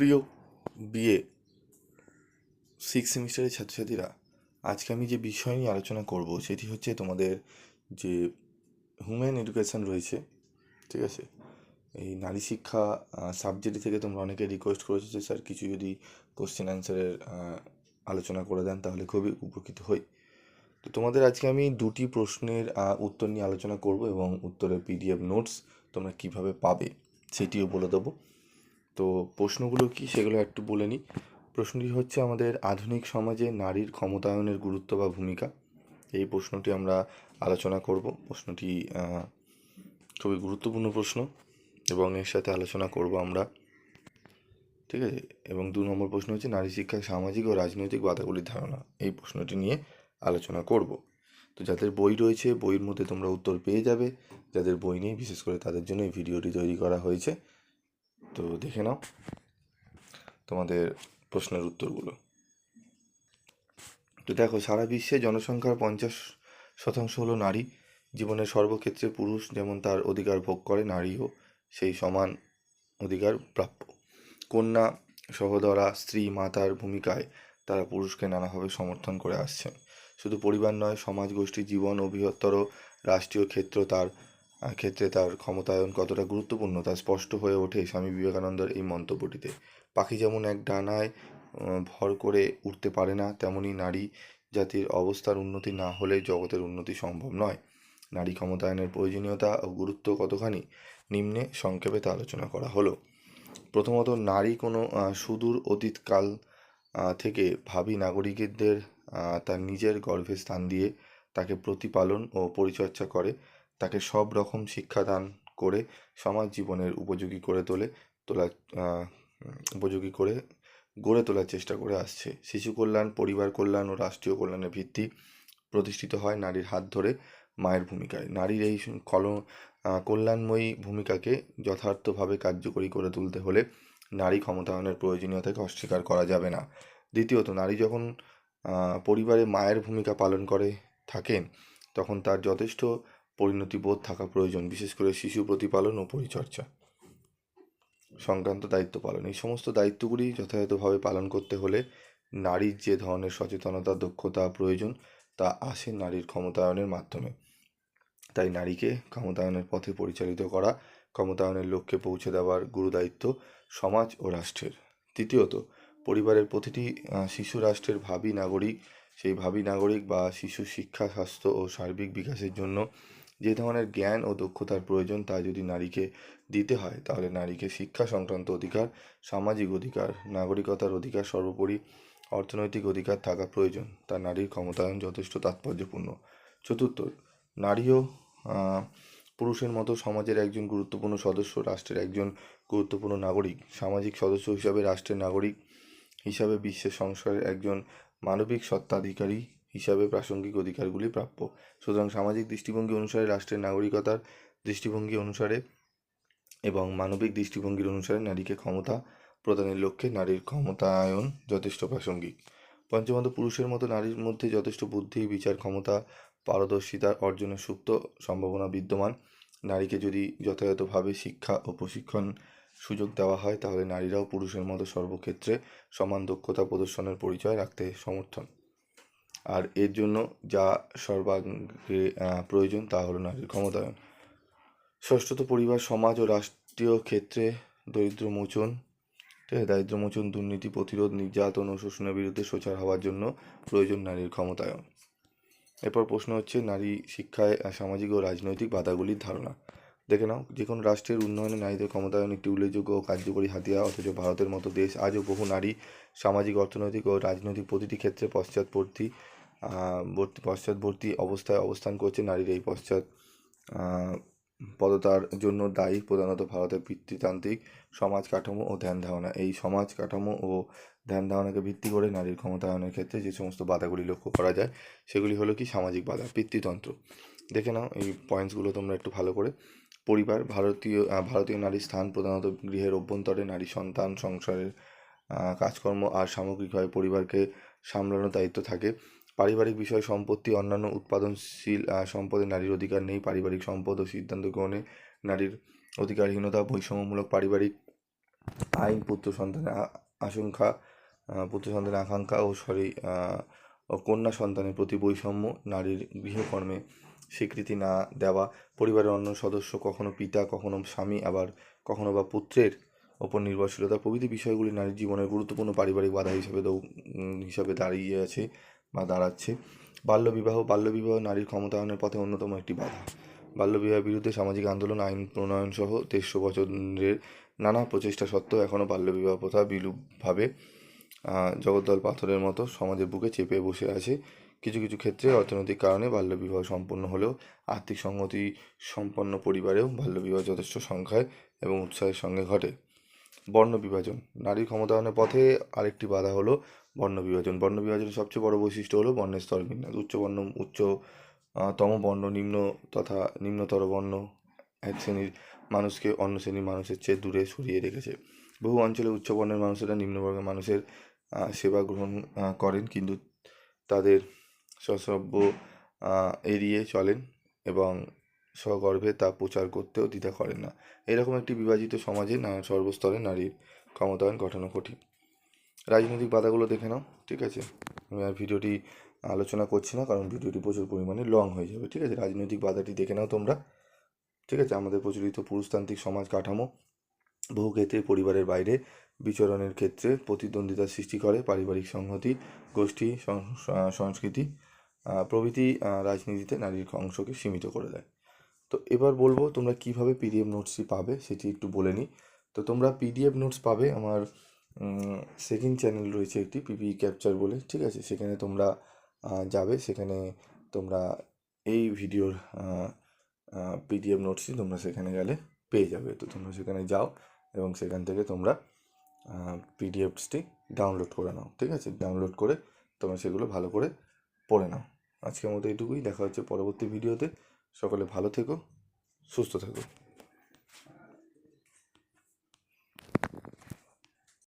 প্রিয় বিএ 6 সেমিস্টারের ছাত্রছাত্রীরা, আজকে আমি যে বিষয় নিয়ে আলোচনা করব সেটি হচ্ছে তোমাদের যে হিউম্যান এডুকেশন রয়েছে, ঠিক আছে। এই নারী শিক্ষা সাবজেক্ট থেকে তোমরা অনেকে রিকোয়েস্ট করেছো যে স্যার কিছু যদি কোশ্চেন অ্যান্সারের আলোচনা করে দেন তাহলে খুবই উপকৃত হই। তো তোমাদের আজকে আমি দুটি প্রশ্নের উত্তর নিয়ে আলোচনা করব এবং উত্তরের পিডিএফ নোটস তোমরা কিভাবে পাবে সেটিও বলে দেবো। তো প্রশ্নগুলো কি সেগুলো একটু বলে নিই। প্রশ্নটি হচ্ছে আমাদের আধুনিক সমাজে নারীর ক্ষমতায়নের গুরুত্ব বা ভূমিকা। এই প্রশ্নটি আমরা আলোচনা করব। প্রশ্নটি খুবই গুরুত্বপূর্ণ প্রশ্ন এবং এর সাথে আলোচনা করব আমরা, ঠিক আছে। এবং 2 নম্বর প্রশ্ন হচ্ছে নারী শিক্ষার সামাজিক ও রাজনৈতিক বাধাগুলির ধারণা। এই প্রশ্নটি নিয়ে আলোচনা করব। তো যাদের বই রয়েছে বইয়ের মধ্যে তোমরা উত্তর পেয়ে যাবে, যাদের বই নেই বিশেষ করে তাদের জন্য এই ভিডিওটি তৈরি করা হয়েছে। তো দেখে নাও তোমাদের প্রশ্নের উত্তরগুলো। তো দেখো, সারা বিশ্বে জনসংখ্যার 50% হলো নারী। জীবনের সর্বক্ষেত্রে পুরুষ যেমন তার অধিকার ভোগ করে, নারীও সেই সমান অধিকার প্রাপ্য। কন্যা, সহোদরা, স্ত্রী, মাতার ভূমিকায় তারা পুরুষকে নানাভাবে সমর্থন করে আসছেন। শুধু পরিবার নয়, সমাজ, গোষ্ঠী, জীবন ও বৃহত্তর রাষ্ট্রীয় ক্ষেত্রে তার ক্ষমতায়ন কতটা গুরুত্বপূর্ণ তা স্পষ্ট হয়ে ওঠে স্বামী বিবেকানন্দের এই মন্তব্যটিতে। পাখি যেমন এক ডানায় ভর করে উঠতে পারে না, তেমনি নারী জাতির অবস্থার উন্নতি না হলে জগতের উন্নতি সম্ভব নয়। নারী ক্ষমতায়নের প্রয়োজনীয়তা ও গুরুত্ব কতখানি নিম্নে সংক্ষেপে তা আলোচনা করা হলো। প্রথমত, নারী কোনো সুদূর অতীতকাল থেকে ভাবী নাগরিকদের তার নিজের গর্ভে স্থান দিয়ে তাকে প্রতিপালন ও পরিচর্যা করে, তাকে সব রকম শিক্ষাদান করে সমাজ জীবনের উপযোগী করে গড়ে তোলার চেষ্টা করে আসছে। শিশু কল্যাণ, পরিবার কল্যাণ ও রাষ্ট্রীয় কল্যাণের ভিত্তি প্রতিষ্ঠিত হয় নারীর হাত ধরে মায়ের ভূমিকায়। নারীর এই কল্যাণময়ী ভূমিকাকে যথার্থভাবে কার্যকরী করে তুলতে হলে নারী ক্ষমতায়নের প্রয়োজনীয়তাকে অস্বীকার করা যাবে না। দ্বিতীয়ত, নারী যখন পরিবারে মায়ের ভূমিকা পালন করে থাকেন তখন তার যথেষ্ট পরিণতিবোধ থাকা প্রয়োজন, বিশেষ করে শিশু প্রতিপালন ও পরিচর্যা সংক্রান্ত দায়িত্ব পালন। এই সমস্ত দায়িত্বগুলি যথাযথভাবে পালন করতে হলে নারীর যে ধরনের সচেতনতা, দক্ষতা প্রয়োজন তা আসে নারীর ক্ষমতায়নের মাধ্যমে। তাই নারীকে ক্ষমতায়নের পথে পরিচালিত করা, ক্ষমতায়নের লক্ষ্যে পৌঁছে দেওয়ার গুরুদায়িত্ব সমাজ ও রাষ্ট্রের। তৃতীয়ত, পরিবারের প্রতিটি শিশু রাষ্ট্রের ভাবী নাগরিক। সেই ভাবী নাগরিক বা শিশু শিক্ষা, স্বাস্থ্য ও সার্বিক বিকাশের জন্য যে ধরনের জ্ঞান ও দক্ষতার প্রয়োজন তা যদি নারীকে দিতে হয় তাহলে নারীকে শিক্ষা সংক্রান্ত অধিকার, সামাজিক অধিকার, নাগরিকতার অধিকার, সর্বোপরি অর্থনৈতিক অধিকার থাকা প্রয়োজন। তা নারীর ক্ষমতায়ন যথেষ্ট তাৎপর্যপূর্ণ। চতুর্থ, নারীও পুরুষের মতো সমাজের একজন গুরুত্বপূর্ণ সদস্য, রাষ্ট্রের একজন গুরুত্বপূর্ণ নাগরিক। সামাজিক সদস্য হিসাবে, রাষ্ট্রের নাগরিক হিসাবে, বিশ্বের সংসারের একজন মানবিক সত্ত্বাধিকারী হিসাবে প্রাসঙ্গিক অধিকারগুলি প্রাপ্য। সুতরাং সামাজিক দৃষ্টিভঙ্গি অনুসারে, রাষ্ট্রের নাগরিকতার দৃষ্টিভঙ্গি অনুসারে এবং মানবিক দৃষ্টিভঙ্গির অনুসারে নারীকে ক্ষমতা প্রদানের লক্ষ্যে নারীর ক্ষমতায়ন যথেষ্ট প্রাসঙ্গিক। পঞ্চমত, পুরুষের মতো নারীর মধ্যে যথেষ্ট বুদ্ধি, বিচার ক্ষমতা, পারদর্শিতা অর্জনের সুপ্ত সম্ভাবনা বিদ্যমান। নারীকে যদি যথাযথভাবে শিক্ষা ও প্রশিক্ষণ সুযোগ দেওয়া হয় তাহলে নারীরাও পুরুষের মতো সর্বক্ষেত্রে সমান দক্ষতা প্রদর্শনের পরিচয় রাখতে সমর্থন। আর এর জন্য যা সর্বাঙ্গে প্রয়োজন তা হলো নারীর ক্ষমতায়ন। ষষ্ঠত, পরিবার, সমাজ ও রাষ্ট্রীয় ক্ষেত্রে দারিদ্র্যমোচন, দুর্নীতি প্রতিরোধ, নির্যাতন ও শোষণের বিরুদ্ধে সোচ্চার হওয়ার জন্য প্রয়োজন নারীর ক্ষমতায়ন। এরপর প্রশ্ন হচ্ছে নারী শিক্ষায় সামাজিক ও রাজনৈতিক বাধাগুলির ধারণা। দেখে নাও, যে কোনো রাষ্ট্রের উন্নয়নে নারীদের ক্ষমতায়ন একটি উল্লেখযোগ্য ও কার্যকরী হাতিয়ার, অথচ ভারতের মতো দেশ আজও বহু নারী সামাজিক, অর্থনৈতিক ও রাজনৈতিক প্রতিটি ক্ষেত্রে পশ্চাৎবর্তী অবস্থায় অবস্থান করছে। নারীর এই পদতার জন্য দায়ী প্রধানত ভারতের পিতৃতান্ত্রিক সমাজ কাঠামো ও ধ্যান ধারণা। এই সমাজ কাঠামো ও ধ্যান ধারণাকে ভিত্তি করে নারীর ক্ষমতায়নের ক্ষেত্রে যে সমস্ত বাধাগুলি লক্ষ্য করা যায় সেগুলি হলো কি? সামাজিক বাধা, পিতৃতন্ত্র। দেখে নাও এই পয়েন্টসগুলো তোমরা একটু ভালো করে। পরিবার, ভারতীয় নারীর স্থান প্রধানত গৃহের অভ্যন্তরে। নারী সন্তান, সংসারের কাজকর্ম আর সামগ্রিকভাবে পরিবারকে সামলানোর দায়িত্ব থাকে। পারিবারিক বিষয়, সম্পত্তি, অন্যান্য উৎপাদনশীল সম্পদে নারীর অধিকার নেই। পারিবারিক সম্পদ ও সিদ্ধান্ত গ্রহণে নারীর অধিকারহীনতা, বৈষম্যমূলক পারিবারিক আইন, পুত্র সন্তানের আকাঙ্ক্ষা ও কন্যা সন্তানের প্রতি বৈষম্য, নারীর গৃহকর্মে স্বীকৃতি না দেওয়া, পরিবারের অন্য সদস্য কখনো পিতা, কখনো স্বামী, আবার কখনো বা পুত্রের ওপর নির্ভরশীলতা প্রভৃতি বিষয়গুলি নারীর জীবনের গুরুত্বপূর্ণ পারিবারিক বাধা হিসাবে দাঁড়িয়ে আছে বা দাঁড়াচ্ছে। বাল্যবিবাহ নারীর ক্ষমতায়নের পথে অন্যতম একটি বাধা। বাল্যবিবাহের বিরুদ্ধে সামাজিক আন্দোলন, আইন প্রণয়ন সহ 150 বছরের নানা প্রচেষ্টা সত্ত্বেও এখনও বাল্যবিবাহ প্রথা বিলুপভাবে জগদ্দল পাথরের মতো সমাজের বুকে চেপে বসে আছে। কিছু কিছু ক্ষেত্রে অর্থনৈতিক কারণে বাল্যবিবাহ সম্পন্ন হলেও আর্থিক সংগতি সম্পন্ন পরিবারেও বাল্যবিবাহ যথেষ্ট সংখ্যায় এবং উৎসাহের সঙ্গে ঘটে। বর্ণ বিভাজন নারীর ক্ষমতায়নের পথে আরেকটি বাধা হলো বর্ণ বিভাজন। বর্ণ বিভাজনের সবচেয়ে বড় বৈশিষ্ট্য হলো বর্ণের স্তর বিন্যাস। উচ্চতম বর্ণ নিম্ন তথা নিম্নতর বর্ণ এক শ্রেণীর মানুষকে অন্য শ্রেণীর মানুষের চেয়ে দূরে সরিয়ে রেখেছে। বহু অঞ্চলে উচ্চ বর্ণের মানুষেরা নিম্নবর্গের মানুষের সেবা গ্রহণ করেন, কিন্তু তাদের স্বসভ্য এড়িয়ে চলেন এবং সগর্বে তা প্রচার করতেও দ্বিধা করেন না। এরকম একটি বিভাজিত সমাজে সর্বস্তরে নারীর ক্ষমতায়ন ঘটানো কঠিন। রাজনৈতিক বাধাগুলো দেখে নাও, ঠিক আছে? আমি আর ভিডিওটি আলোচনা করছি না, কারণ ভিডিওটি প্রচুর পরিমাণে লং হয়ে যাবে, ঠিক আছে? রাজনৈতিক বাধাটি দেখে নাও তোমরা, ঠিক আছে? আমাদের প্রচলিত পুরুষতান্ত্রিক সমাজ কাঠামো বহু ক্ষেত্রে পরিবারের বাইরে বিচরণের ক্ষেত্রে প্রতিদ্বন্দ্বিতার সৃষ্টি করে। পারিবারিক সংহতি, গোষ্ঠী সংস্কৃতি প্রভৃতি রাজনীতিতে নারীর অংশকে সীমিত করে দেয়। তো এবার বলবো তোমরা কিভাবে পিডিএফ নোটসটি পাবে সেটি একটু বলে নিই। তো তোমরা পিডিএফ নোটস পাবে আমার সেকেন্ড চ্যানেল রয়েছে একটি, পিপি ক্যাপচার বলে, ঠিক আছে? সেখানে তোমরা যাবে, সেখানে তোমরা এই ভিডিওর পিডিএফ নোটসটি তোমরা সেখানে গেলে পেয়ে যাবে। তো তোমরা সেখানে যাও এবং সেখান থেকে তোমরা পিডিএফসটি ডাউনলোড করে নাও, ঠিক আছে? ডাউনলোড করে তোমরা সেগুলো ভালো করে পড়ে নাও। আজকের মতো এটুকুই, দেখা হচ্ছে পরবর্তী ভিডিওতে। সকলে ভালো থেকো, সুস্থ থেকো।